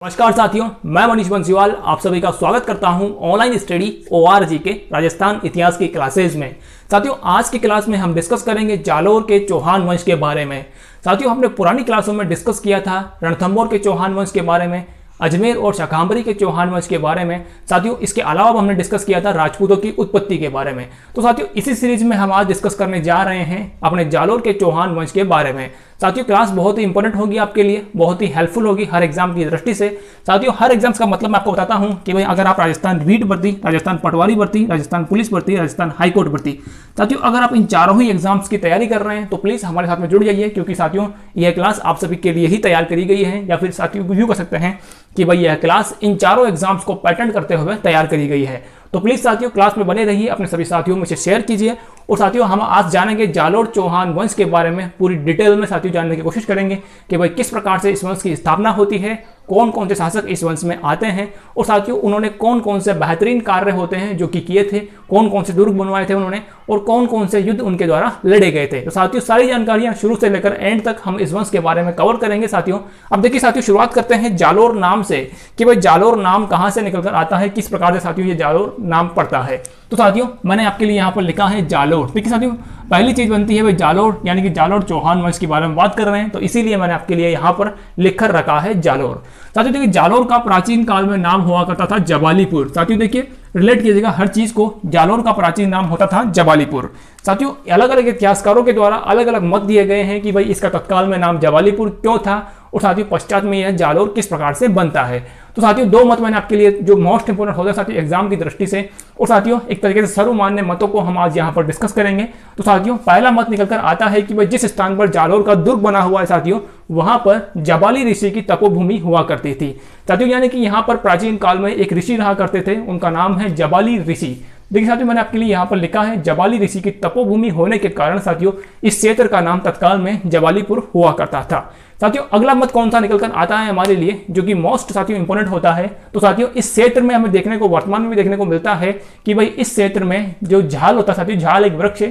नमस्कार साथियों, मैं मनीष बंसीवाल आप सभी का स्वागत करता हूं ऑनलाइन स्टडी ORG के राजस्थान इतिहास की क्लासेज में। साथियों, आज की क्लास में हम डिस्कस करेंगे जालोर के चौहान वंश के बारे में। साथियों, हमने पुरानी क्लासों में डिस्कस किया था रणथंभौर के चौहान वंश के बारे में, अजमेर और शाकंभरी के चौहान वंश के बारे में। साथियों, इसके अलावा हमने डिस्कस किया था राजपूतों की उत्पत्ति के बारे में। तो साथियों, इसी सीरीज में हम आज डिस्कस करने जा रहे हैं अपने जालोर के चौहान वंश के बारे में। साथियों, क्लास बहुत ही इंपॉर्टेंट होगी आपके लिए, बहुत ही हेल्पफुल होगी हर एग्जाम की दृष्टि से। साथियों, हर एग्जाम्स का मतलब मैं आपको बताता हूं कि भाई अगर आप राजस्थान रीट भर्ती, राजस्थान पटवारी भर्ती, राजस्थान पुलिस भर्ती, राजस्थान हाईकोर्ट भर्ती, साथियों अगर आप इन चारों ही एग्जाम्स की तैयारी कर रहे हैं तो प्लीज हमारे साथ में जुड़ जाइए, क्योंकि साथियों यह क्लास आप सभी के लिए ही तैयार करी गई है, या फिर साथियों यूं कह सकते हैं कि भाई यह क्लास इन चारों एग्जाम्स को पैटर्न करते हुए तैयार करी गई है। तो प्लीज साथियों क्लास में बने रहिए, अपने सभी साथियों में से शेयर कीजिए। और साथियों, हम आज जानेंगे जालोर चौहान वंश के बारे में, पूरी डिटेल में साथियों जानने की कोशिश करेंगे कि भाई किस प्रकार से इस वंश की स्थापना होती है, कौन कौन से शासक इस वंश में आते हैं, और साथियों उन्होंने कौन कौन से बेहतरीन कार्य होते हैं जो कि किए थे, कौन कौन से दुर्ग बनवाए थे उन्होंने, और कौन कौन से युद्ध उनके द्वारा लड़े गए थे। तो साथियों सारी जानकारियां शुरू से लेकर एंड तक हम इस वंश के बारे में कवर करेंगे। साथियों अब देखिए साथियों, शुरुआत करते हैं जालोर नाम से कि भाई जालोर नाम कहां से निकलकर आता है, किस प्रकार से साथियों ये जालोर नाम पड़ता है। तो साथियों मैंने आपके लिए यहाँ पर लिखा है जालोर। देखिए साथियों, पहली चीज बनती है भाई जालोर, यानी कि जालोर चौहान वंश के बारे में बात कर रहे हैं, तो इसीलिए मैंने आपके लिए यहाँ पर लिखकर रखा है जालोर। साथियों देखिए, जालोर का प्राचीन काल में नाम हुआ करता था जबालीपुर। साथियों देखिए, रिलेट कीजिएगा हर चीज को, जालोर का प्राचीन नाम होता था जबालीपुर। साथियों अलग अलग इतिहासकारों के द्वारा अलग अलग मत दिए गए हैं कि भाई इसका तत्काल में नाम जबालीपुर क्यों था, और साथियों पश्चात में यह जालोर किस प्रकार से बनता है। तो साथियों दो मत मैंने आपके लिए जो मोस्ट इंपोर्टेंट होता है साथियों एग्जाम की दृष्टि से, और साथियों एक तरीके से सर्वमान्य मतों को हम आज यहाँ पर डिस्कस करेंगे। तो साथियों पहला मत निकलकर आता है कि भाई जिस स्थान पर जालोर का दुर्ग बना हुआ है साथियों, वहां पर जबाली ऋषि की तपोभूमि हुआ करती थी। साथियों यानी कि यहाँ पर प्राचीन काल में एक ऋषि रहा करते थे, उनका नाम है जबाली ऋषि। देखिए साथियों, मैंने आपके लिए यहाँ पर लिखा है जबाली ऋषि की तपोभूमि होने के कारण साथियों इस क्षेत्र का नाम तत्काल में जबालीपुर हुआ करता था। साथियों अगला मत कौन सा निकलकर आता है हमारे लिए, जो कि मोस्ट साथियों इंपोर्टेंट होता है। तो साथियों इस क्षेत्र में हमें देखने को वर्तमान में भी देखने को मिलता है कि भाई इस क्षेत्र में जो झाल होता है साथियों, झाल एक वृक्ष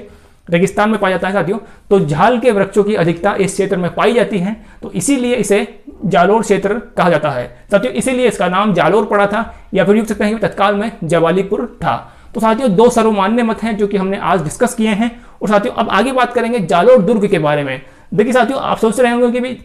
रेगिस्तान में पाया जाता है साथियों, तो झाल के वृक्षों की अधिकता इस क्षेत्र में पाई जाती है, तो इसीलिए इसे जालोर क्षेत्र कहा जाता है। साथियों इसीलिए इसका नाम जालोर पड़ा था, या फिर यूं कह सकते हैं कि तत्काल में जबालीपुर था। तो साथियों दो सर्वमान्य मत हैं जो कि हमने आज डिस्कस किए हैं। और साथियों अब आगे बात करेंगे जालोर दुर्ग के बारे में। देखिए साथियों, आप सोच रहे होंगे कि भाई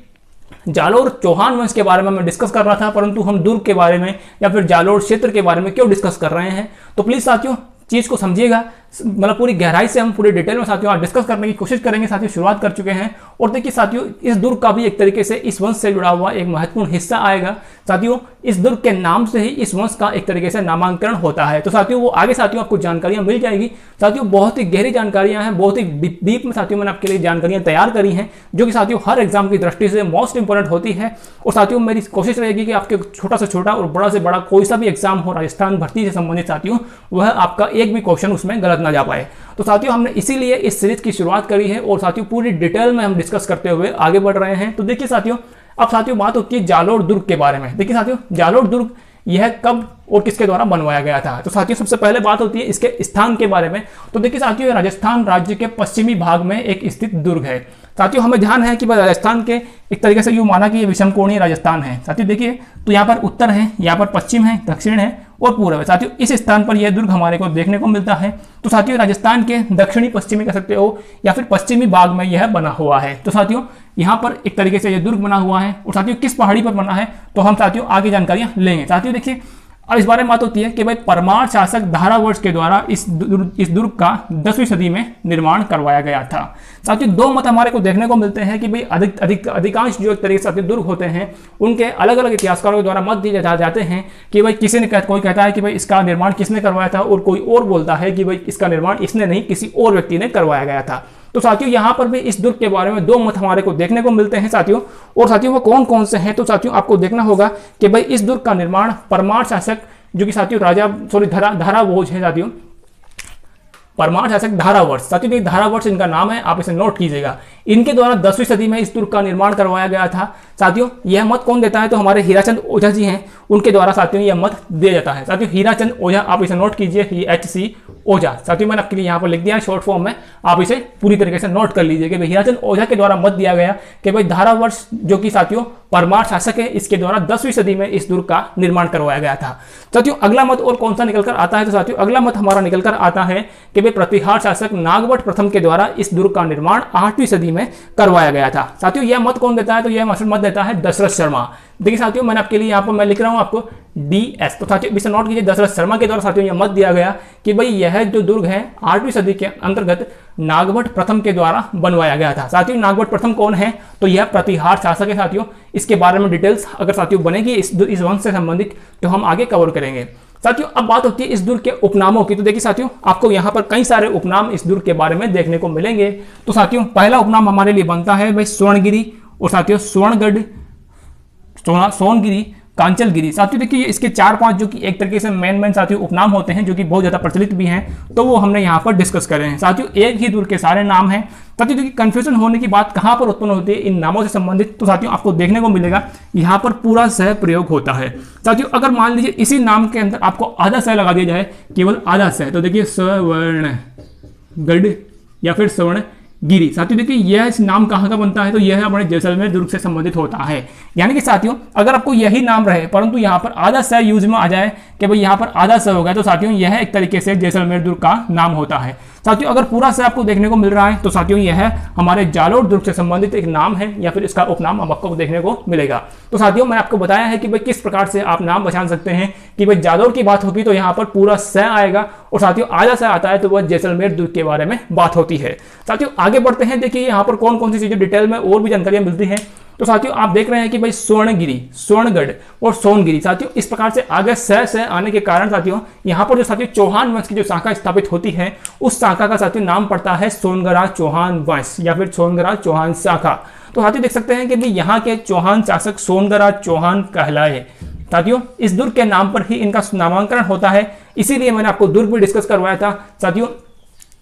जालोर चौहान वंश के बारे में मैं डिस्कस कर रहा था, परंतु हम दुर्ग के बारे में या फिर जालोर क्षेत्र के बारे में क्यों डिस्कस कर रहे हैं। तो प्लीज साथियों चीज को समझिएगा, मतलब पूरी गहराई से हम पूरी डिटेल में साथियों आज डिस्कस करने की कोशिश करेंगे। साथियों शुरुआत कर चुके हैं, और देखिए साथियों इस दुर्ग का भी एक तरीके से इस वंश से जुड़ा हुआ एक महत्वपूर्ण हिस्सा आएगा। साथियों इस दुर्ग के नाम से ही इस वंश का एक तरीके से नामांकन होता है। तो साथियों वो आगे साथियों आपको जानकारियां मिल जाएगी। साथियों बहुत ही गहरी जानकारियां हैं, बहुत ही डीप में साथियों मैंने आपके लिए जानकारियां तैयार करी हैं, जो कि साथियों हर एग्जाम की दृष्टि से मोस्ट इंपोर्टेंट होती है। और साथियों मेरी कोशिश रहेगी कि आपके छोटा से छोटा और बड़ा से बड़ा कोई सा भी एग्जाम हो राजस्थान भर्ती से संबंधित साथियों, वह आपका एक भी क्वेश्चन उसमें गलत ना जा पाए। तो साथियों हमने इसीलिए इस सीरीज की शुरुआत करी है, और साथियों पूरी डिटेल में हम डिस्कस करते हुए आगे बढ़ रहे हैं। तो देखिए साथियों, अब साथियों बात होती है जालोर दुर्ग के बारे में। देखिए साथियों, जालोर दुर्ग यह कब और किसके द्वारा बनवाया गया था। तो साथियों सबसे पहले बात होती है इसके स्थान के बारे में। तो देखिए साथियों, ये राजस्थान राज्य के पश्चिमी भाग में एक स्थित दुर्ग है। साथियों हमें ध्यान है कि राजस्थान के एक तरीके से यूं माना कि ये विषमकोणीय राजस्थान है। साथियों देखिए, तो यहाँ पर उत्तर है, यहाँ पर पश्चिम है, दक्षिण है और पूर्व है। साथियों इस स्थान पर यह दुर्ग हमारे को देखने को मिलता है। तो साथियों राजस्थान के दक्षिणी पश्चिमी कह सकते हो, या फिर पश्चिमी भाग में यह बना हुआ है। तो साथियों यहाँ पर एक तरीके से यह दुर्ग बना हुआ है, और साथियों किस पहाड़ी पर बना है तो हम साथियों आगे जानकारियां लेंगे। साथियों देखिए, अब इस बारे में बात होती है कि भाई परमार शासक धारावर्ष के द्वारा इस दुर्ग का 10वीं सदी में निर्माण करवाया गया था। साथियों दो मत हमारे को देखने को मिलते हैं कि भाई अधिकांश जो एक तरीके से दुर्ग होते हैं उनके अलग अलग इतिहासकारों के द्वारा मत दिए जाते हैं कि भाई किसी ने कोई कहता है कि भाई इसका निर्माण किसने करवाया था, और कोई और बोलता है कि भाई इसका निर्माण इसने नहीं किसी और व्यक्ति ने करवाया गया था। तो साथियों यहाँ पर भी इस दुर्ग के बारे में दो मत हमारे को देखने को मिलते हैं साथियों। और साथियों वो कौन कौन से हैं, तो साथियों आपको देखना होगा कि भाई इस दुर्ग का निर्माण परमार शासक जो कि साथियों धाराभोज है साथियों, परमार शासक धारावर्ष। साथियों देखिए धारावर्ष इनका नाम है, आप इसे नोट कीजिएगा। इनके द्वारा 10वीं सदी में इस दुर्ग का निर्माण करवाया गया था। साथियों यह मत कौन देता है, तो हमारे हीराचंद ओझा जी हैं, उनके द्वारा साथियों यह मत दिया जाता है। साथियों हीराचंद ओझा, आप इसे नोट कीजिए, HC ओझा। साथियों मैंने आपके लिए यहाँ पर लिख दिया है शॉर्ट फॉर्म में, आप इसे पूरी तरीके से नोट कर लीजिए कि हीराचंद ओझा के द्वारा मत दिया गया कि भाई धारावर्ष जो कि साथियों परमार शासक है, इसके द्वारा 10वीं सदी में इस दुर्ग का निर्माण करवाया गया था। साथियों अगला मत और कौन सा निकलकर आता है, तो साथियों अगला मत हमारा निकलकर आता है कि भाई प्रतिहार शासक नागवट प्रथम के द्वारा इस दुर्ग का निर्माण 8वीं सदी में करवाया गया था। साथियों यह मत कौन देता है, तो यह मत देता है दशरथ शर्मा। देखिए साथियों मैंने आपके लिए यहाँ पर मैं लिख रहा हूँ आपको DS, तो साथियों इसे नोट कीजिए, दशरथ शर्मा के द्वारा साथियों यह मत दिया गया कि भाई यह जो दुर्ग है 8वीं सदी के अंतर्गत नागवट प्रथम के द्वारा बनवाया गया था। साथियों नागवट प्रथम कौन है, तो यह प्रतिहार शासक है। साथियों इसके बारे में डिटेल्स अगर साथियों बनेगी इस वंश से संबंधित तो हम आगे कवर करेंगे। साथियों अब बात होती है इस दुर्ग के उपनामों की। तो देखिए साथियों आपको यहाँ पर कई सारे उपनाम इस दुर्ग के बारे में देखने को मिलेंगे। तो साथियों पहला उपनाम हमारे लिए बनता है भाई स्वर्णगिरी, और साथियों स्वर्णगढ़, सोनगिरी, कांचलगिरी। साथियों देखिए इसके 4-5 जो कि एक तरीके से मेन साथियों उपनाम होते हैं जो कि बहुत ज्यादा प्रचलित भी हैं, तो वो हमने यहाँ पर डिस्कस करे हैं। साथियों एक ही दुर्ग के सारे नाम हैं। साथियों देखिए कंफ्यूजन होने की बात कहाँ पर उत्पन्न होती है इन नामों से संबंधित, तो साथियों आपको देखने को मिलेगा यहाँ पर पूरा सह प्रयोग होता है। साथियों अगर मान लीजिए इसी नाम के अंदर आपको आधा सह लगा दिया जाए, केवल आधा सह, तो देखिए स्वर्णगढ़ या फिर स्वर्ण गिरी। साथियों देखिए यह नाम कहाँ का बनता है, तो यह हमारे जैसलमेर दुर्ग से संबंधित होता है। यानी कि साथियों अगर आपको यही नाम रहे परंतु यहाँ पर आधा स यूज में आ जाए कि भाई यहाँ पर आधा स हो गया, तो साथियों यह एक तरीके से जैसलमेर दुर्ग का नाम होता है। साथियों अगर पूरा स आपको देखने को मिल रहा है तो साथियों यह हमारे जालोर दुर्ग से संबंधित एक नाम है या फिर इसका उपनाम आपको देखने को मिलेगा। तो साथियों मैंने आपको बताया है कि भाई किस प्रकार से आप नाम पहचान सकते हैं कि भाई जालोर की बात होगी तो यहाँ पर पूरा स आएगा, और साथियों आधा स आता है तो वह जैसलमेर दुर्ग के बारे में बात होती है। साथियों आगे बढ़ते हैं, देखिए यहाँ पर कौन कौन सी चीजें डिटेल में और भी जानकारियां मिलती हैं। तो साथियों आप देख रहे हैं कि भाई स्वर्णगिरी, स्वर्णगढ़ और सोनगिरी। साथियों इस प्रकार से आगे स आने के कारण साथियों यहाँ पर जो साथियों चौहान वंश की जो शाखा स्थापित होती है उस शाखा का साथियों नाम पड़ता है सोनगरा चौहान वंश या फिर सोनगरा चौहान शाखा। तो साथियों देख सकते हैं कि यहाँ के चौहान शासक सोनगरा चौहान कहलाए। साथियों इस दुर्ग के नाम पर ही इनका नामांकन होता है, इसीलिए मैंने आपको दुर्ग भी डिस्कस करवाया था साथियों,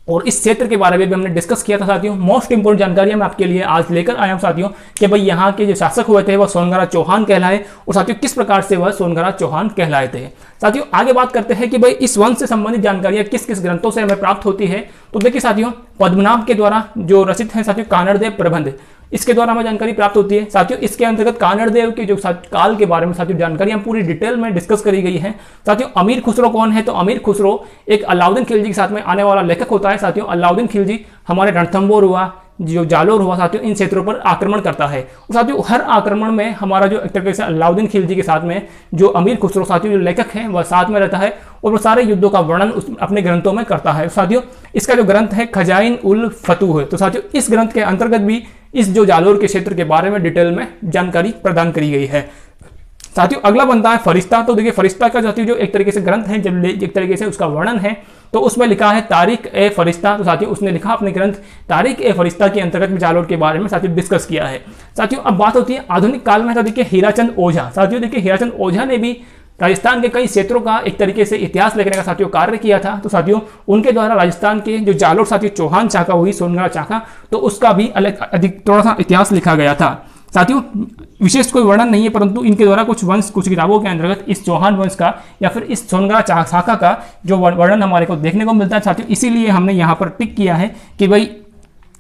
और इस क्षेत्र के बारे में भी हमने डिस्कस किया था। साथियों मोस्ट इंपोर्टेंट जानकारियां मैं आपके लिए आज लेकर आया हूं साथियों कि भाई यहाँ के जो शासक हुए थे वह सोनगरा चौहान कहलाए, और साथियों किस प्रकार से वह सोनगरा चौहान कहलाए थे। साथियों आगे बात करते हैं कि भाई इस वंश से संबंधित जानकारियां किस किस ग्रंथों से हमें प्राप्त होती है। तो देखिए साथियों पद्मनाभ के द्वारा जो रचित है साथियों कानड़देव प्रबंध, इसके द्वारा हमें जानकारी प्राप्त होती है। साथियों इसके अंतर्गत कानड़देव के जो काल के बारे में साथियों जानकारी हम पूरी डिटेल में डिस्कस करी गई है। साथियों अमीर खुसरो कौन है, तो अमीर खुसरो एक अलाउद्दीन खिलजी के साथ में आने वाला लेखक होता है। साथियों अलाउद्दीन खिलजी हमारे रणथंबोर हुआ, जो जालोर हुआ साथियों, इन क्षेत्रों पर आक्रमण करता है। और साथियों हर आक्रमण में हमारा जो एक तरीके से अलाउद्दीन खिलजी के साथ में जो अमीर खुसरो साथियों जो लेखक हैं वह साथ में रहता है और वो सारे युद्धों का वर्णन अपने ग्रंथों में करता है। साथियों इसका जो ग्रंथ है खजाइन उल फतूह है, तो साथियों इस ग्रंथ के अंतर्गत भी इस जो जालोर के क्षेत्र के बारे में डिटेल में जानकारी प्रदान करी गई है। साथियों अगला बनता है फरिश्ता। तो देखिए फरिश्ता का साथियों जो एक तरीके से ग्रंथ है, जब एक तरीके से उसका वर्णन है, तो उसमें लिखा है तारिक ए फरिश्ता। तो साथियों उसने लिखा अपने ग्रंथ तारिक ए फरिश्ता के अंतर्गत में जालोर के बारे में साथियों डिस्कस किया है। साथियों अब बात होती है आधुनिक काल में, देखिए हीराचंद ओझा। साथियों देखिए हीराचंद ओझा ने भी राजस्थान के कई क्षेत्रों का एक तरीके से इतिहास लिखने का साथियों कार्य किया था। तो साथियों उनके द्वारा राजस्थान के जो जालोर साथियों चौहान शाखा हुई, सोनगरा शाखा, तो उसका भी अलग अधिक थोड़ा सा इतिहास लिखा गया था। साथियों विशेष कोई वर्णन नहीं है, परंतु इनके द्वारा कुछ किताबों के अंतर्गत इस चौहान वंश का या फिर इस सोनगरा शाखा का जो वर्णन हमारे को देखने को मिलता है साथियों, इसीलिए हमने यहाँ पर टिक किया है कि भाई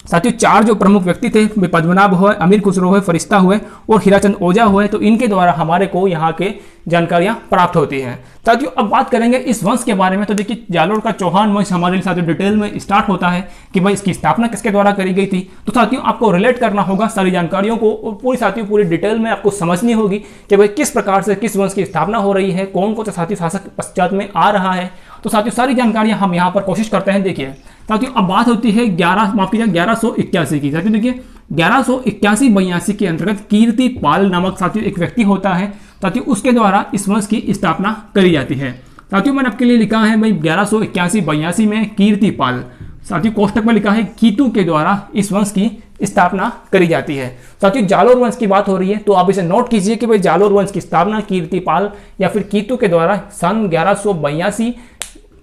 साथियों चार जो प्रमुख व्यक्ति थे, पद्मनाभ हुए, अमीर खुसरो हुए, फरिश्ता हुए और हीराचंद ओझा हुए, तो इनके द्वारा हमारे को यहाँ के जानकारियां प्राप्त होती हैं। साथियों अब बात करेंगे इस वंश के बारे में। तो देखिए जालोर का चौहान वंश हमारे लिए साथियों डिटेल में स्टार्ट होता है कि भाई इसकी स्थापना किसके द्वारा करी गई थी। तो साथियों आपको रिलेट करना होगा सारी जानकारियों को, और पूरी साथियों पूरी डिटेल में आपको समझनी होगी कि भाई किस प्रकार से किस वंश की स्थापना हो रही है, कौन कौन सा साथी शासक पश्चात में आ रहा है। तो साथियों सारी जानकारियां हम यहाँ पर कोशिश करते हैं। देखिए साथियों अब बात होती है 1181 की। साथियों देखिए 1181-82 के अंतर्गत कीर्तिपाल नामक साथियों एक व्यक्ति होता है। साथियों उसके द्वारा इस वंश की स्थापना करी जाती है। साथियों मैंने आपके लिए लिखा है भाई 1181-82 में कीर्तिपाल, साथियों कोष्टक में लिखा है कीतु के द्वारा इस वंश की स्थापना करी जाती है। साथियों जालोर वंश की बात हो रही है तो आप इसे नोट कीजिए कि भाई जालोर वंश की स्थापना कीर्तिपाल या फिर कीतु के द्वारा सन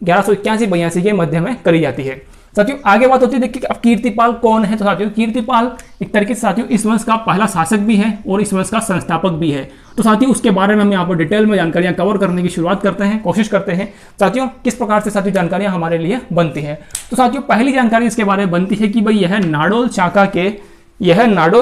1181-82 के मध्य में करी जाती है। साथियों आगे बात होती है, देखिए अब कीर्तिपाल कौन है। तो साथियों कीर्तिपाल एक तरीके से साथियों इस वंश का पहला शासक भी है और इस वंश का संस्थापक भी है। तो साथियों उसके बारे में हम यहाँ पर डिटेल में जानकारियां कवर करने की शुरुआत करते हैं, कोशिश करते हैं साथियों किस प्रकार से साथियों जानकारियां हमारे लिए बनती है। तो साथियों पहली जानकारी इसके बारे में बनती है कि भाई यह नाडोल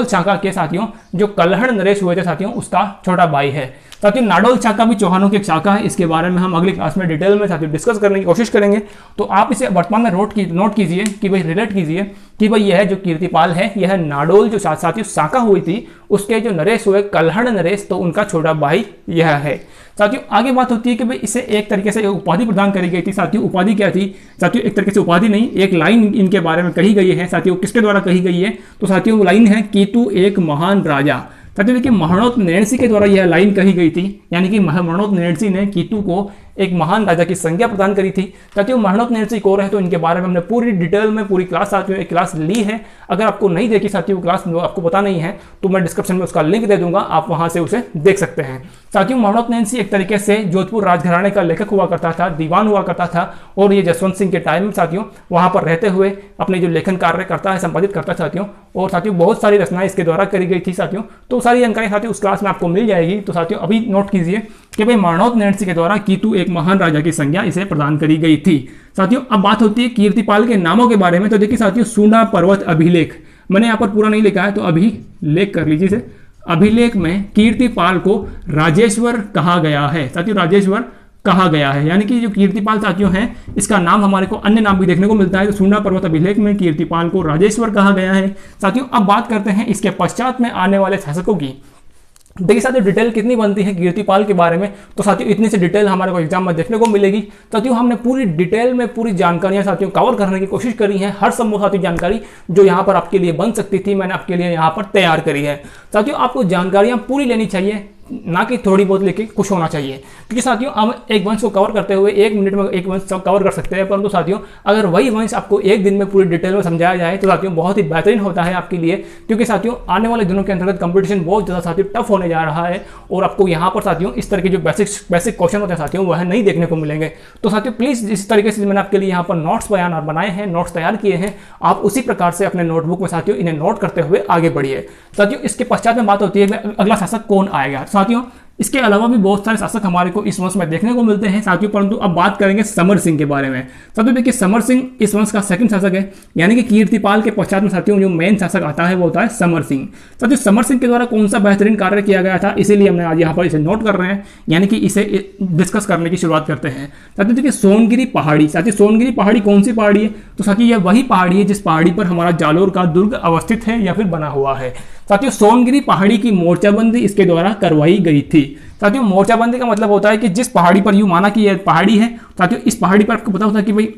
शाखा के साथियों जो कल्हड़ नरेश हुए थे साथियों उसका छोटा भाई है। साथियों नाडोल शाखा भी चौहानों की एक शाखा है, इसके बारे में हम अगली क्लास में डिटेल में साथियों डिस्कस करने की कोशिश करेंगे। तो आप इसे वर्तमान में नोट कीजिए कि भाई रिलेट कीजिए कि भाई यह जो कीर्तिपाल है यह नाडोल जो साथियों शाखा हुई थी उसके जो नरेश हुए कल्हड़ नरेश, तो उनका छोटा भाई यह है। साथियों आगे बात होती है कि भाई इसे एक तरीके से उपाधि प्रदान करी गई थी। साथियों उपाधि क्या थी? साथियों एक तरीके से उपाधि नहीं, एक लाइन इनके बारे में कही गई है। साथियों किसके द्वारा कही गई है? तो साथियों वो लाइन है कीतु एक महान राजा। साथियों देखिए मरणोत्त नैणसी के द्वारा यह लाइन कही गई थी, यानी कि मरणोत्त नैणसी ने कीतु को एक महान राजा की संज्ञा प्रदान करी थी। साथियों मरणोत्त नैणसी कौन है तो इनके बारे में हमने पूरी डिटेल में पूरी क्लास साथियों एक क्लास ली है। अगर आपको नहीं देखी साथियों क्लास आपको पता नहीं है तो मैं डिस्क्रिप्शन में उसका लिंक दे दूंगा, आप वहां से उसे देख सकते हैं। साथियों मरणोत्त नैणसी एक तरीके से जोधपुर राजघराने का लेखक हुआ करता था, दीवान हुआ करता था, और ये जसवंत सिंह के टाइम में साथियों वहां पर रहते हुए अपने जो लेखन कार्य करता है संपादित करता है साथियों। और साथियों बहुत सारी रचनाएं इसके द्वारा करी गई थी साथियों। तो सारी जानकारी साथियों उस क्लास में आपको मिल जाएगी। तो साथियों अभी नोट कीजिए कि भाई मरणोत्त नैणसी के द्वारा कीतु एक महान राजा की संज्ञा इसे प्रदान करी गई थी। साथियों अब बात होती है कीर्तिपाल के नामों के बारे में। तो देखिए साथियों सूना पर्वत अभिलेख, मैंने यहाँ पर पूरा नहीं लिखा है तो अभिलेख कर लीजिए इसे। अभिलेख में कीर्तिपाल को राजेश्वर कहा गया है। साथियों राजेश्वर कहा गया है, यानी कि जो कीर्तिपाल साथियों हैं इसका नाम हमारे को अन्य नाम भी देखने को मिलता है। तो सूना पर्वत अभिलेख में कीर्तिपाल को राजेश्वर कहा गया है। साथियों अब बात करते हैं इसके पश्चात में आने वाले शासकों की। देखिए साथियों डिटेल कितनी बनती है कीर्तिपाल के बारे में, तो साथियों इतनी सी डिटेल हमारे को एग्जाम में देखने को मिलेगी। साथियों हमने पूरी डिटेल में पूरी जानकारियां साथियों कवर करने की कोशिश करी है। हर संभव साथियों जानकारी जो यहाँ पर आपके लिए बन सकती थी मैंने आपके लिए यहाँ पर तैयार करी है। साथियों आपको जानकारियां पूरी लेनी चाहिए, ना कि थोड़ी बहुत लेके खुश होना चाहिए, क्योंकि साथियों हम एक वंश को कवर करते हुए 1 मिनट में एक वंश सब कवर कर सकते हैं, परंतु साथियों अगर वही वंश आपको 1 दिन में पूरी डिटेल में समझाया जाए तो साथियों बहुत ही बेहतरीन होता है आपके लिए। क्योंकि साथियों आने वाले दिनों के अंतर्गत कंपटीशन बहुत ज़्यादा साथियों टफ होने जा रहा है और आपको यहाँ पर साथियों इस तरह के जो बेसिक क्वेश्चन होते हैं साथियों वह नहीं देखने को मिलेंगे। तो साथियों प्लीज़ इस तरीके से मैंने आपके लिए यहाँ पर नोट्स बनाए हैं, नोट्स तैयार किए हैं, आप उसी प्रकार से अपने नोटबुक में साथियों इन्हें नोट करते हुए आगे बढ़िए। साथियों इसके पश्चात में बात होती है अगला शासक कौन आएगा। साथियों इसके अलावा भी बहुत सारे शासक हमारे को इस वंश में देखने को मिलते हैं साथियों, परंतु अब बात करेंगे समर सिंह के बारे में। साथियों देखिए समर सिंह इस वंश का सेकंड शासक है, यानी कि कीर्तिपाल के पश्चात में साथियों जो मेन शासक आता है वो होता है समर सिंह। साथियों समर सिंह के द्वारा कौन सा बेहतरीन कार्य किया गया था, इसीलिए हमने आज यहाँ पर इसे नोट कर रहे हैं, यानी कि इसे डिस्कस करने की शुरुआत करते हैं। साथियों देखिए सोनगिरी पहाड़ी। साथियों सोनगिरी पहाड़ी कौन सी पहाड़ी है? तो साथियों यह वही पहाड़ी है जिस पहाड़ी पर हमारा जालोर का दुर्ग अवस्थित है या फिर बना हुआ है। साथियों सोनगिरी पहाड़ी की मोर्चाबंदी इसके द्वारा करवाई गई थी। साथियों मोर्चाबंदी का मतलब होता है कि जिस पहाड़ी पर यूं माना कि यह पहाड़ी है, साथियों इस पहाड़ी पर आपको पता होता है कि भाई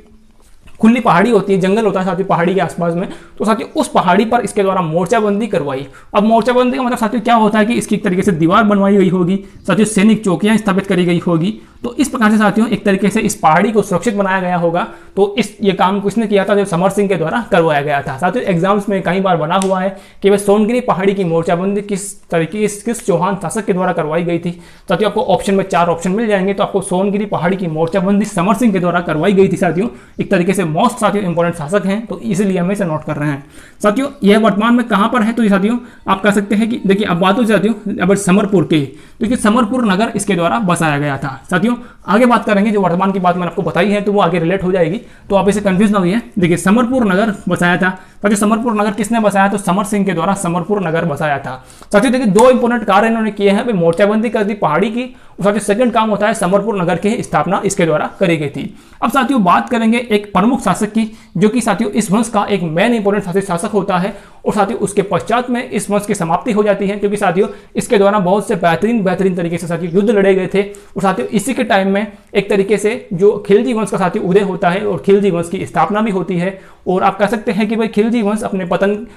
खुली पहाड़ी होती है, जंगल होता है साथियों पहाड़ी के आसपास में, तो साथियों उस पहाड़ी पर इसके द्वारा मोर्चाबंदी करवाई। अब मोर्चाबंदी का मतलब साथियों क्या होता है कि इसकी एक तरीके से दीवार बनवाई गई होगी, साथियों सैनिक चौकियां स्थापित करी गई होगी। तो इस प्रकार से साथियों एक तरीके से इस पहाड़ी को सुरक्षित बनाया गया होगा। तो ये काम किसने किया था? जो समर सिंह के द्वारा करवाया गया था। साथियों एग्जाम्स में कई बार बना हुआ है कि वह सोनगिरी पहाड़ी की मोर्चाबंदी किस तरीके किस चौहान शासक के द्वारा करवाई गई थी। साथियों आपको ऑप्शन में 4 ऑप्शन मिल जाएंगे, तो आपको सोनगिरी पहाड़ी की मोर्चाबंदी समर सिंह के द्वारा करवाई गई थी। साथियों एक तरीके से मोस्ट साथियों इंपॉर्टेंट शासक हैं, तो इसलिए हम इसे नोट कर रहे हैं। साथियों यह वर्तमान में कहां पर है? तो ये साथियों आप कह सकते हैं कि देखिए अब बात हो साथियों अब समरपुर के, क्योंकि समरपुर नगर इसके द्वारा बसाया गया था। साथियों आगे बात करेंगे, जो वर्तमान की बात मैंने आपको बताई है तो वो आगे रिलेट हो जाएगी, तो आप इसे कंफ्यूज ना होइए। देखिए समरपुर नगर बसाया था। साथियों समरपुर नगर किसने बसाया? तो समर सिंह के द्वारा समरपुर नगर बसाया था। साथियों देखिए 2 इंपोर्टेंट कार्य इन्होंने किए हैं, मोर्चाबंदी कर दी पहाड़ी की, और साथियों सेकंड काम होता है समरपुर नगर की स्थापना इसके द्वारा करी गई थी। अब साथियों बात करेंगे एक प्रमुख शासक की, जो कि साथियों इस वंश का एक मेन इंपोर्टेंट शासक होता है, और साथियों उसके पश्चात में इस वंश की समाप्ति हो जाती है, क्योंकि साथियों इसके द्वारा बहुत से बेहतरीन तरीके से साथियों युद्ध लड़े गए थे। और साथियों इसी के टाइम में एक तरीके से जो खिलजी वंश का साथियों उदय होता है और खिलजी वंश की स्थापना भी होती है। और आप कह सकते हैं कि भाई खिलजी वंश अपने पतन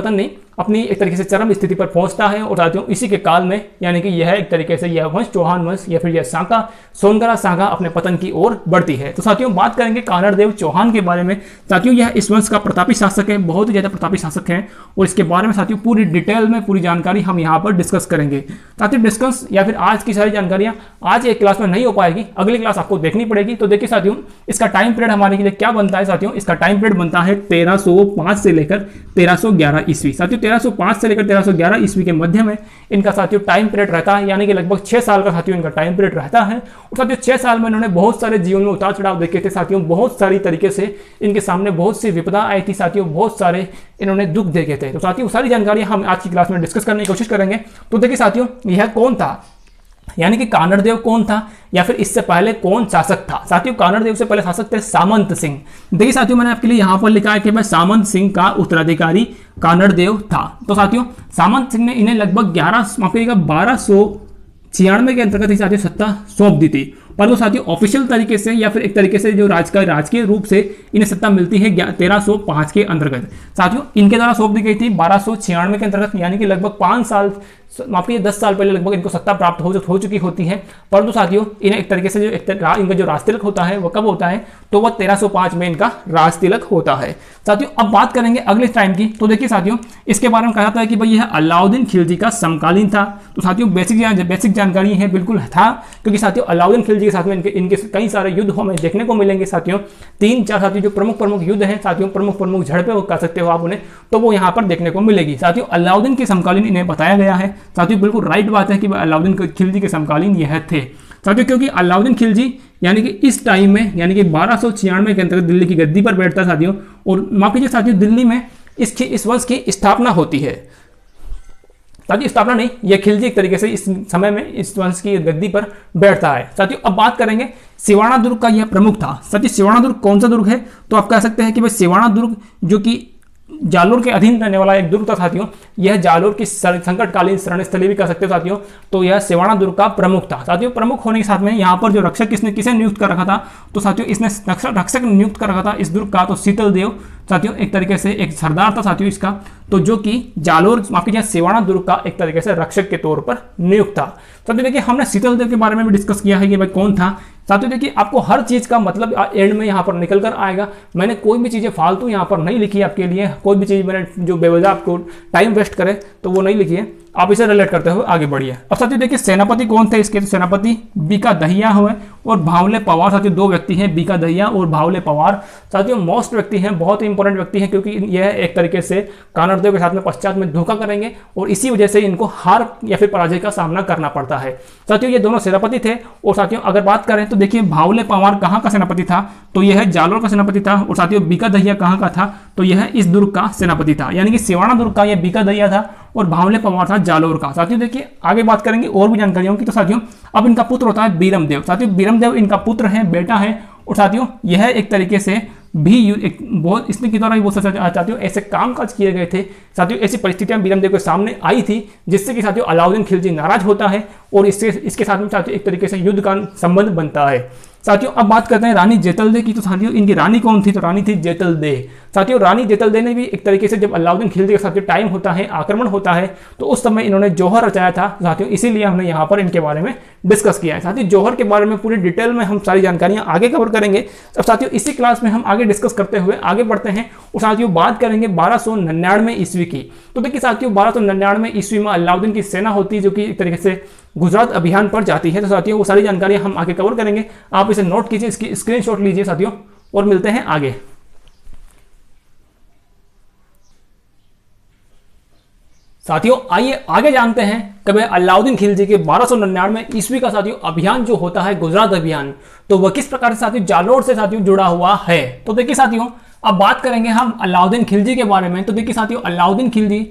नहीं, अपनी एक तरीके से चरम स्थिति पर पहुंचता है। और साथियों इसी के काल में यानी कि यह एक तरीके से यह वंश चौहान वंश या फिर यह साका सोनगरा सागा अपने पतन की ओर बढ़ती है। तो साथियों बात करेंगे कानड़देव चौहान के बारे में। साथियों यह इस वंश का प्रतापी शासक है, बहुत ही ज्यादा प्रतापी शासक है और इसके बारे में साथियों पूरी डिटेल में पूरी जानकारी हम यहाँ पर डिस्कस करेंगे। साथियों डिस्कस या फिर आज की सारी जानकारियां आज एक क्लास में नहीं हो पाएगी, अगली क्लास आपको देखनी पड़ेगी। तो देखिए साथियों इसका टाइम पीरियड हमारे लिए क्या बनता है। साथियों इसका टाइम पीरियड बनता है 1305 से लेकर 1311 ईस्वी। साथियों 1305 से लेकर 1311 ईस्वी के मध्य में इनका साथियों टाइम पीरियड रहता है, यानी कि लगभग 6 साल का साथियों इनका टाइम पीरियड रहता है। और साथियों 6 साल में इन्होंने बहुत सारे जीवन में उतार चढ़ाव देखे थे साथियों, बहुत सारी तरीके से इनके सामने बहुत सी विपदा आई थी साथियों, बहुत सारे इन्होंने दुख देखे थे। तो साथियों सारी जानकारी हम आज की क्लास में डिस्कस करने की कोशिश करेंगे। तो देखिए साथियों यह कौन था, यानी कि कानड़देव कौन था या फिर इससे पहले कौन शासक था। साथियों कानड़देव से पहले शासक थे सामंत सिंह। देखिए साथियों मैंने आपके लिए यहां पर लिखा है कि भाई सामंत सिंह का उत्तराधिकारी कानड़देव था। तो साथियों सामंत सिंह ने इन्हें लगभग 1296 के अंतर्गत ही साथियों सत्ता सौंप दी थी, परंतु साथियों ऑफिशियल तरीके से या फिर एक तरीके से जो राजकीय रूप से इन्हें सत्ता मिलती है 1305 के अंतर्गत। साथियों इनके द्वारा सौंप दी गई थी 1296 के अंतर्गत, यानी कि लगभग 5 साल माफी 10 साल पहले लगभग इनको सत्ता प्राप्त हो चुकी होती है। परंतु साथियों इन्हें एक तरीके से जो इनका जो राजतिलक होता है वो कब होता है, तो वह 1305 में इनका राजतिलक होता है। साथियों अब बात करेंगे अगले टाइम की। तो देखिए साथियों इसके बारे में कहा जाता है कि भाई यह अलाउद्दीन खिलजी का समकालीन था। तो साथियों बेसिक जानकारी है बिल्कुल था, क्योंकि साथियों अलाउद्दीन खिलजी के साथ में इनके कई सारे युद्ध हमें देखने को मिलेंगे साथियों। 3-4 साथियों जो प्रमुख युद्ध हैं साथियों, प्रमुख झड़पें कह सकते हो आप उन्हें, तो वो यहाँ पर देखने को मिलेगी। साथियों अलाउद्दीन के समकालीन इन्हें बताया गया है। साथियों बिल्कुल राइट बात है कि अलाउद्दीन खिलजी के समकालीन यह थे साथियों, क्योंकि अलाउद्दीन खिलजी यानी कि इस टाइम में यानी कि 1296 के अंतर्गत दिल्ली की गद्दी पर बैठता साथियों। और माफ कीजिए साथियों दिल्ली में इस वंश की स्थापना होती है। साथियों स्थापना नहीं, यह खिलजी एक तरीके से इस समय में इस वंश की गद्दी पर बैठता है। साथियों अब बात करेंगे सिवाना दुर्ग का, यह प्रमुख था। साथियों सिवाना दुर्ग कौन सा दुर्ग है, तो आप कह सकते हैं कि भाई सिवाना दुर्ग जो कि जालोर के अधीन रहने वाला एक दुर्ग था साथियों। यह जालोर की संकटकालीन शरणस्थली भी कह सकते हो साथियों। तो यह सिवाना दुर्ग का प्रमुख था। साथियों प्रमुख होने के साथ में यहाँ पर जो रक्षक किसे नियुक्त कर रखा था, तो साथियों इसने रक्षक नियुक्त कर रखा था इस दुर्ग का, तो शीतल देव साथियों एक तरीके से एक सरदार था साथियों इसका, तो जो कि जालोर माफ कीजिए सिवाना दुर्ग का एक तरीके से रक्षक के तौर पर नियुक्त था। साथियों देखिए हमने शीतल देव के बारे में भी डिस्कस किया है कि भाई कौन था। साथियों देखिए आपको हर चीज का मतलब एंड में यहाँ पर निकल कर आएगा। मैंने कोई भी चीजें फालतू यहाँ पर नहीं लिखी है आपके लिए, कोई भी चीज मैंने जो बेवजह आपको टाइम वेस्ट करे तो वो नहीं लिखी है, आप इसे रिलेट करते हुए आगे बढ़िए। अब साथियों देखिए सेनापति कौन थे इसके, तो सेनापति बीका दहिया हुए और भावले पवार। साथियों 2 व्यक्ति हैं, बीका दहिया और भावले पवार। साथियों मोस्ट व्यक्ति हैं, बहुत ही इंपॉर्टेंट व्यक्ति हैं, क्योंकि यह एक तरीके से कानड़देव के साथ में पश्चात में धोखा करेंगे और इसी वजह से इनको हार या फिर पराजय का सामना करना पड़ता है। साथियों ये दोनों सेनापति थे। और साथियों अगर बात करें तो देखिए भावले पवार कहाँ का सेनापति था, तो यह जालोर का सेनापति था। और साथियों बीका दहिया कहाँ का था, तो यह इस दुर्ग का सेनापति था, यानी कि सिवाना दुर्ग का यह बीका दहिया था और भावले पवार था जालोर का। साथियों देखिए आगे बात करेंगे और भी जानकारियों की। तो साथियों अब इनका पुत्र होता है बीरमदेव। साथियों बीरमदेव इनका पुत्र है, बेटा है। और साथियों यह एक तरीके से भी बहुत इसने की द्वारा बहुत साथियों ऐसे कामकाज किए गए थे। साथियों ऐसी परिस्थितियां बीरमदेव के सामने आई थी जिससे कि साथियों अलाउद्दीन खिलजी नाराज होता है और इसके साथ में साथियों एक तरीके से युद्ध का संबंध बनता है। साथियों अब बात करते हैं रानी जेतलदे की। तो साथियों इनकी रानी कौन थी, तो रानी थी जेतलदे। साथियों रानी जेतलदे ने भी एक तरीके से जब अलाउद्दीन खिलजी के साथ टाइम होता है, आक्रमण होता है, तो उस समय इन्होंने जौहर रचाया था साथियों, इसीलिए हमने यहाँ पर इनके बारे में डिस्कस किया है। साथियों जौहर के बारे में पूरी डिटेल में हम सारी जानकारियां आगे कवर करेंगे। अब साथियों इसी क्लास में हम आगे डिस्कस करते हुए आगे बढ़ते हैं और साथियों बात करेंगे 1299 ईस्वी की। तो देखिए साथियों 1299 ईस्वी में अलाउद्दीन की सेना होती है जो कि एक तरीके से गुजरात अभियान पर जाती है। तो साथियों वो सारी जानकारी हम आगे कवर करेंगे, आप इसे नोट कीजिए, इसकी स्क्रीनशॉट लीजिए साथियों, और मिलते हैं आगे। साथियों आइए आगे जानते हैं कि अलाउद्दीन खिलजी के 1299 ईस्वी का साथियों अभियान जो होता है गुजरात अभियान, तो वह किस प्रकार से साथियों जालोर से साथियों जुड़ा हुआ है। तो देखिए साथियों अब बात करेंगे हम अलाउद्दीन खिलजी के बारे में। तो देखिए साथियों अलाउद्दीन खिलजी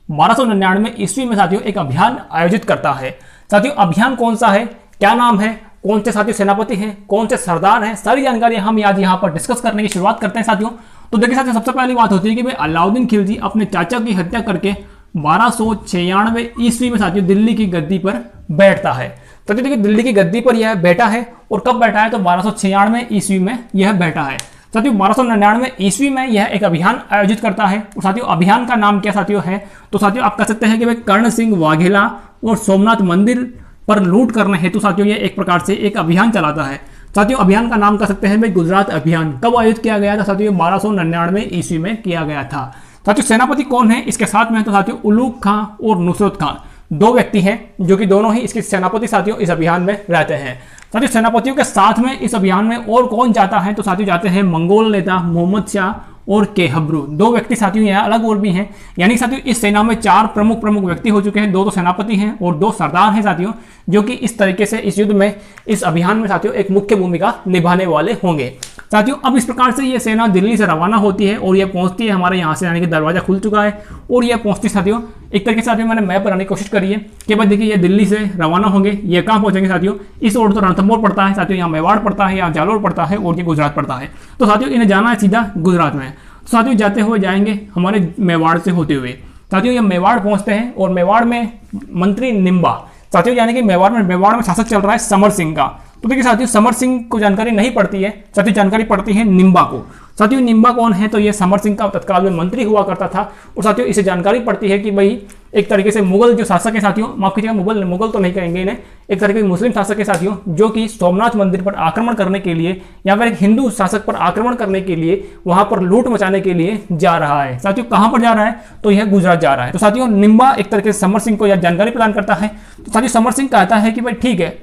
1299 ईस्वी में साथियों एक अभियान आयोजित करता है। साथियों अभियान कौन सा है, क्या नाम है, कौन से साथियों सेनापति हैं, कौन से सरदार हैं, सारी जानकारी हम आज यहाँ पर डिस्कस करने की शुरुआत करते हैं साथियों। तो देखिए साथियों सबसे पहली बात होती है कि भाई अलाउद्दीन खिलजी अपने चाचा की हत्या करके 1296 ईस्वी में साथियों दिल्ली की गद्दी पर बैठता है। तो देखिए दिल्ली की गद्दी पर यह बैठा है, और कब बैठा है, तो 1296 ईस्वी में यह बैठा है। साथियों 1299 ईस्वी में यह एक अभियान आयोजित करता है। और साथियों अभियान का नाम क्या साथियों है, तो साथियों आप कह सकते हैं कि भाई कर्ण सिंह वाघेला और सोमनाथ मंदिर पर लूट करने हेतु साथियों ये एक प्रकार से एक अभियान चलाता है। साथियों अभियान का नाम कह सकते हैं भाई गुजरात अभियान। कब आयोजित किया गया था साथियों, 1299 ईस्वी में किया गया था। साथियों सेनापति कौन है इसके साथ में, तो साथियों उलूग खां और नुसरत खां दो व्यक्ति हैं जो कि दोनों ही इसके सेनापति साथियों इस अभियान में रहते हैं। साथियों सेनापतियों के साथ में इस अभियान में और कौन जाता है, तो साथियों जाते हैं मंगोल नेता मोहम्मद शाह और के हब्रू, दो व्यक्ति साथियों यहाँ अलग और भी हैं। यानी साथियों इस सेना में 4 प्रमुख व्यक्ति हो चुके हैं, 2 तो सेनापति हैं और 2 सरदार हैं साथियों, जो कि इस तरीके से इस युद्ध में इस अभियान में साथियों एक मुख्य भूमिका निभाने वाले होंगे। साथियों अब इस प्रकार से ये सेना दिल्ली से रवाना होती है और ये पहुंचती है हमारे यहाँ से, यानी कि दरवाजा खुल चुका है और ये पहुंचती साथियों एक तरीके से साथियों मैंने मैप बनाने की कोशिश करी है कि भाई देखिए ये दिल्ली से रवाना होंगे, ये कहाँ पहुंचेंगे साथियों, इस ओर तो रणथंभौर पड़ता है साथियों, यहाँ मेवाड़ पड़ता है, यहाँ जालोर पड़ता है और ये गुजरात पड़ता है। तो साथियों इन्हें जाना है सीधा गुजरात में। साथियों जाते हुए जाएंगे हमारे मेवाड़ से होते हुए। साथियों ये मेवाड़ पहुंचते हैं और मेवाड़ में मंत्री निम्बा साथियों, यानी कि मेवाड़ में शासक चल रहा है समर सिंह का। तो देखिए साथियों समर सिंह को जानकारी नहीं पड़ती है, साथियों जानकारी पड़ती है निम्बा को। साथियों निम्बा कौन है, तो ये समर सिंह का तत्काल में मंत्री हुआ करता था। और साथियों इसे जानकारी पड़ती है कि भाई एक तरीके से मुगल जो शासक है साथियों, माफ कीजिएगा मुगल तो नहीं कहेंगे इन्हें, एक तरीके के मुस्लिम शासक है साथियों, जो कि सोमनाथ मंदिर पर आक्रमण करने के लिए या फिर एक हिंदू शासक पर आक्रमण करने के लिए वहां पर लूट मचाने के लिए जा रहा है। साथियों कहां पर जा रहा है, तो यह गुजरात जा रहा है। तो साथियों निम्बा एक तरीके से समर सिंह को यह जानकारी प्रदान करता है। तो साथियों समर सिंह कहता है कि भाई ठीक है,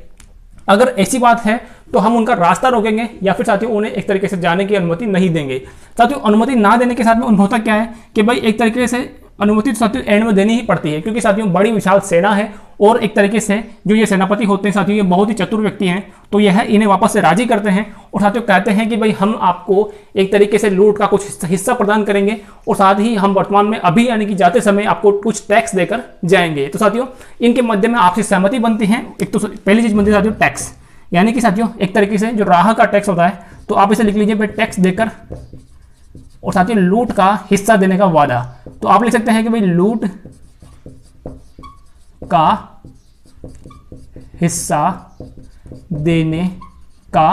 अगर ऐसी बात है तो हम उनका रास्ता रोकेंगे या फिर साथियों उन्हें एक तरीके से जाने की अनुमति नहीं देंगे। साथियों अनुमति ना देने के साथ में होता क्या है कि भाई एक तरीके से अनुमति तो साथियों एंड में देनी ही पड़ती है, क्योंकि साथियों बड़ी विशाल सेना है और एक तरीके से जो ये सेनापति होते हैं साथियों ये बहुत ही चतुर व्यक्ति हैं। तो यह इन्हें वापस से राजी करते हैं और साथियों कहते हैं कि भाई हम आपको एक तरीके से लूट का कुछ हिस्सा प्रदान करेंगे और साथ ही हम वर्तमान में अभी यानी कि जाते समय आपको कुछ टैक्स देकर जाएंगे। तो साथियों इनके मध्य में आपसी सहमति बनती है। एक तो पहली चीज बनती है साथियों टैक्स, यानी कि साथियों एक तरीके से जो राह का टैक्स होता है, तो आप इसे लिख लीजिए भाई टैक्स देकर और साथियों लूट का हिस्सा देने का वादा। तो आप लिख सकते हैं कि भाई लूट का हिस्सा देने का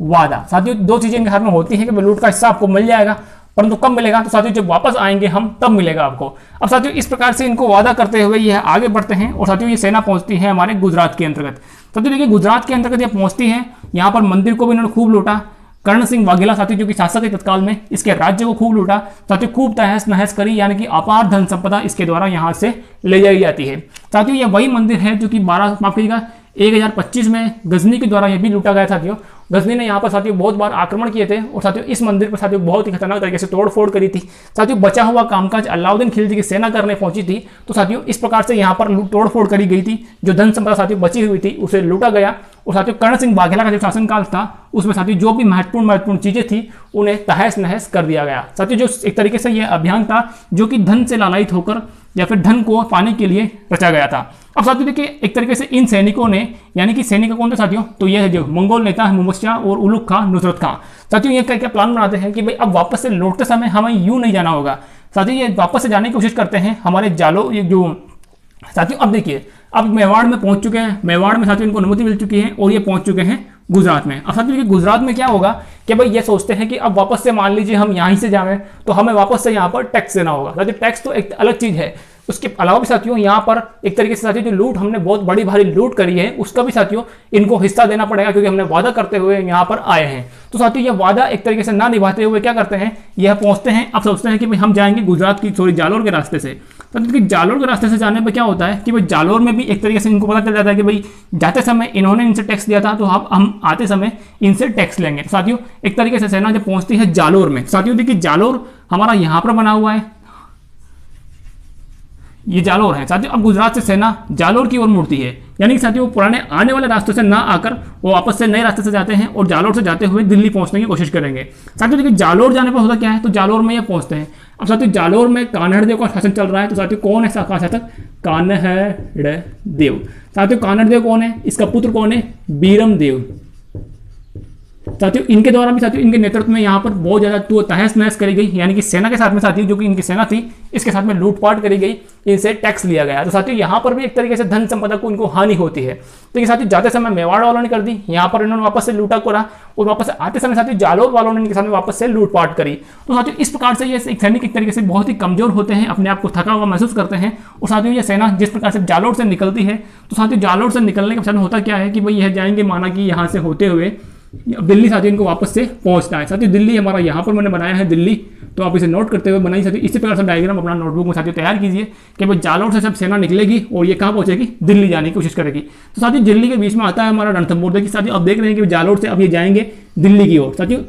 वादा। साथियों 2 चीजें इनके हाथ में होती हैं कि भाई लूट का हिस्सा आपको मिल जाएगा, परंतु कब मिलेगा, तो साथियों जब वापस आएंगे हम तब मिलेगा आपको। अब साथियों इस प्रकार से इनको वादा करते हुए यह आगे बढ़ते हैं और साथियों ये सेना पहुंचती है हमारे गुजरात के अंतर्गत। साथियों देखिए गुजरात के अंतर्गत ये पहुंचती है, यहाँ पर मंदिर को भी इन्होंने खूब लूटा। कर्ण सिंह वाघेला साथियों जो कि शासक है तत्काल में, इसके राज्य को खूब लूटा, साथियों खूब तहस नहस करी, यानी कि अपार धन संपदा इसके द्वारा यहाँ से ले जाई जाती है। साथियों ये वही मंदिर है जो कि 1025 में गजनी के द्वारा यह भी लूटा गया था। साथियों गजनी ने यहाँ पर साथियों बहुत बार आक्रमण किए थे और साथियों इस मंदिर पर साथियों बहुत ही खतरनाक तरीके से तोड़फोड़ करी थी। साथियों बचा हुआ कामकाज अलाउद्दीन खिलजी की सेना करने पहुंची थी। तो साथियों इस प्रकार से यहाँ पर तोड़फोड़ करी गई थी, जो धन संपदा साथियों बची हुई थी उसे लूटा गया। और साथियों कर्ण सिंह वाघेला का जो शासनकाल था उसमें साथियों जो भी महत्वपूर्ण चीजें थी उन्हें तहस नहस कर दिया गया। साथियों जो एक तरीके से यह अभियान था जो कि धन से लालायित होकर या फिर धन को पाने के लिए रचा गया था। अब साथियों देखिए एक तरीके से इन सैनिकों ने, यानी कि सैनिक कौन थे साथियों, तो यह है जो मंगोल नेता है मोहम्मद शाह और उलूग खां नुसरत खां। साथियों ये क्या प्लान बनाते हैं कि भाई अब वापस से लौटते समय हमें यूं नहीं जाना होगा। साथियों ये वापस से जाने की कोशिश करते हैं हमारे जालो ये जो साथियों। अब देखिए अब मेवाड़ में पहुंच चुके हैं, मेवाड़ में साथियों इनको अनुमति मिल चुकी है और ये पहुंच चुके हैं गुजरात में। अब साथियों गुजरात में क्या होगा कि भाई ये सोचते हैं कि अब वापस से मान लीजिए हम यहीं से जाएं तो हमें वापस से यहाँ पर टैक्स देना होगा। साथियों टैक्स तो एक अलग चीज है, उसके अलावा भी साथियों यहाँ पर एक तरीके से साथियों जो लूट हमने बहुत बड़ी भारी लूट करी है उसका भी साथियों इनको हिस्सा देना पड़ेगा, क्योंकि हमने वादा करते हुए यहाँ पर आए हैं। तो साथियों ये वादा एक तरीके से ना निभाते हुए क्या करते हैं, यह पहुंचते हैं। अब सोचते हैं कि भाई हम जाएंगे गुजरात की जालोर के रास्ते से। तो जालोर के रास्ते से जाने पर क्या होता है कि भाई जालोर में भी एक तरीके से इनको पता चल जाता है कि भाई जाते समय इन्होंने इनसे टैक्स दिया था तो अब हम आते समय इनसे टैक्स लेंगे। तो साथियों एक तरीके से सेना जब पहुंचती है जालोर में, साथियों देखिए जालोर हमारा यहाँ पर बना हुआ है, ये जालोर है साथियों। अब गुजरात से सेना जालोर की ओर मुड़ती है, यानी कि साथियों पुराने आने वाले रास्ते से ना आकर वो वापस से नए रास्ते से जाते हैं और जालोर से जाते हुए दिल्ली पहुंचने की कोशिश करेंगे। साथियों देखिए जालोर जाने पर होता क्या है, तो जालोर में ये पहुंचते हैं। अब साथियों जालोर में कान्हड़देव का शासन चल रहा है। तो साथियों कौन है शासक, कान्हड़देव। साथियों कान्हड़देव कौन है, इसका पुत्र कौन है, बीरमदेव। साथियों इनके द्वारा भी साथियों इनके नेतृत्व में यहाँ पर बहुत ज्यादा तहस नहस करी गई, यानी कि सेना के साथ में साथियों जो कि इनकी सेना थी इसके साथ में लूटपाट करी गई, इनसे टैक्स लिया गया। तो साथियों यहाँ पर भी एक तरीके से धन संपदा को इनको हानि होती है। तो ये साथियों जाते समय मेवाड़ वालों ने कर दी, यहाँ पर इन्होंने वापस से लूटा करा और वापस आते समय साथियों जालोर वालों ने इनके सामने वापस से लूटपाट करी। तो साथियों इस प्रकार से ये सैनिक एक तरीके से बहुत ही कमजोर होते हैं, अपने आप को थका हुआ महसूस करते हैं। और साथियों ये सेना जिस प्रकार से जालोर से निकलती है, तो साथियों जालोर से निकलने के पश्चात होता क्या है कि भाई यह जाएंगे, माना कि यहाँ से होते हुए अब दिल्ली साथियों इनको वापस से पहुंचना है। साथियों दिल्ली हमारा यहाँ पर मैंने बनाया है दिल्ली, तो आप इसे नोट करते हुए बनाइए साथियों। इसी प्रकार से डायग्राम अपना नोटबुक में साथियों तैयार कीजिए कि भाई जालोर से सब सेना निकलेगी और ये कहाँ पहुंचेगी, दिल्ली जाने की कोशिश करेगी। तो साथियों दिल्ली के बीच में आता है हमारा रणथंभौर। देखिए साथियों अब देख रहे हैं कि जालोर से अब ये जाएंगे दिल्ली की ओर। साथियों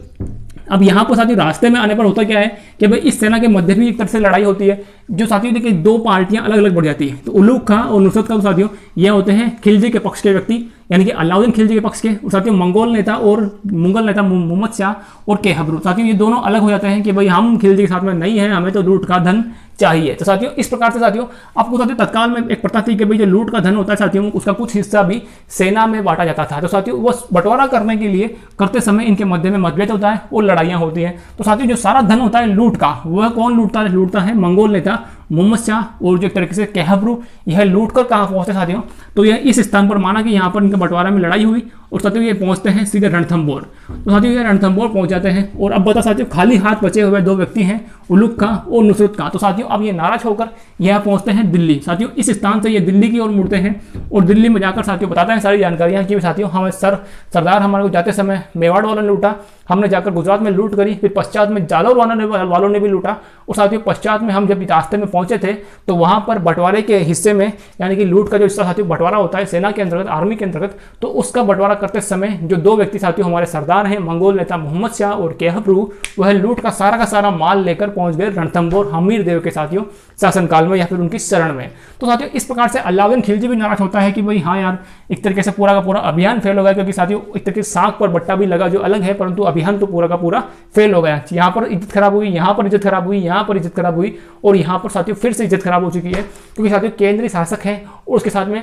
अब यहाँ पर साथियों रास्ते में आने पर होता क्या है कि भाई इस सेना के मध्य भी एक तरह से लड़ाई होती है, जो साथियों देखिए दो पार्टियां अलग अलग बढ़ जाती है। तो उलूग खां और नुसरत खां साथियों ये होते हैं खिलजी के पक्ष के व्यक्ति, यानी कि अलाउद्दीन खिलजी के पक्ष के। और साथियों मंगोल नेता और मुगल नेता मोहम्मद शाह और केहबरू, साथियों ये दोनों अलग हो जाते हैं कि भाई हम खिलजी के साथ में नहीं है, हमें तो लूट का धन चाहिए। तो साथियों इस प्रकार से साथियों आपको साथियों तत्काल में एक प्रथा थी कि भाई जो लूट का धन होता है साथियों उसका कुछ हिस्सा भी सेना में बांटा जाता था। तो साथियों वो बंटवारा करने के लिए करते समय इनके मध्य में मतभेद होता है और लड़ाइयाँ होती हैं। तो साथियों जो सारा धन होता है लूट का, वह कौन लूटता है मंगोल नेता मोहम्मद शाह और जो एक तरीके से केहबरू, यह लूट कर कहाँ पहुंचते साथियों, तो यह इस स्थान पर माना कि यहाँ पर इनके बंटवारा में लड़ाई हुई और साथियों ये पहुंचते हैं सीधे रणथंभौर। तो साथियों ये रणथंभौर पहुंच जाते हैं और अब बता साथियों खाली हाथ बचे हुए दो व्यक्ति हैं, उलूग खां और नुसरत खां। तो साथियों अब ये नाराज होकर यहाँ पहुंचते हैं दिल्ली। साथियों इस स्थान से ये दिल्ली की ओर मुड़ते हैं और दिल्ली में जाकर साथियों बताते हैं सारी जानकारियां कि साथियों हमें सरदार हमारे को जाते समय मेवाड़ वालों ने लूटा, हमने जाकर गुजरात में लूट करी, फिर पश्चात में जालोर वालों ने भी लूटा। और साथियों पश्चात में हम जब रास्ते में पहुंचे थे तो वहां पर बंटवारे के हिस्से में, यानी कि लूट का जो हिस्सा साथियों बंटवारा होता है सेना के अंतर्गत, आर्मी के अंतर्गत, तो उसका बंटवारा करते समय जो दो व्यक्ति साथियों हमारे सरदार हैं मंगोल नेता मोहम्मद शाह और केहबरू, वह लूट का सारा माल लेकर पहुंच गए रणथंभौर हमीर देव के साथियों शासनकाल में या फिर उनकी शरण में। तो साथियों इस प्रकार से अलाउद्दीन खिलजी भी नाराज होता है कि भाई हाँ यार एक तरीके से पूरा का पूरा अभियान फेल हो गया, क्योंकि साथियों एक तरीके से सांख पर बट्टा भी लगा जो अलग है, परंतु अभियान तो पूरा का पूरा फेल हो गया। यहाँ पर इज्जत खराब हुई, यहाँ पर इज्जत खराब हुई, यहाँ पर इज्जत खराब हुई और यहाँ पर साथियों फिर से इज्जत खराब हो चुकी है, क्योंकि साथियों केंद्रीय शासक है और उसके साथ में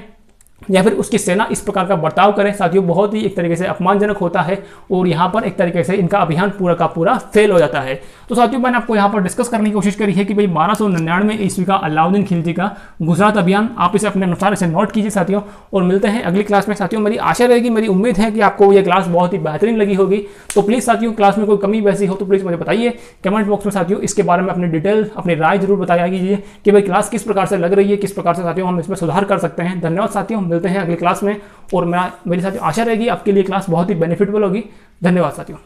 या फिर उसकी सेना इस प्रकार का बर्ताव करे साथियों बहुत ही एक तरीके से अपमानजनक होता है और यहाँ पर एक तरीके से इनका अभियान पूरा का पूरा फेल हो जाता है। तो साथियों मैंने आपको यहाँ पर डिस्कस करने की कोशिश करी है कि भाई 1299 ईस्वी का अलाउद्दीन खिलजी का गुजरात अभियान, आप इसे अपने अनुसार इसे नोट कीजिए साथियों। और मिलते हैं अगली क्लास में साथियों। मेरी आशा रहेगी, मेरी उम्मीद है कि आपको ये क्लास बहुत ही बेहतरीन लगी होगी। तो प्लीज़ साथियों क्लास में कोई कमी वैसी हो तो प्लीज़ मुझे बताइए कमेंट बॉक्स में साथियों, इसके बारे में अपनी डिटेल अपनी राय जरूर बताया कीजिए कि भाई क्लास किस प्रकार से लग रही है, किस प्रकार से साथियों हम इसमें सुधार कर सकते हैं। धन्यवाद साथियों, मिलते हैं अगली क्लास में। और मेरी साथियों आशा रहेगी आपके लिए क्लास बहुत ही बेनिफिटेबल होगी। धन्यवाद साथियों।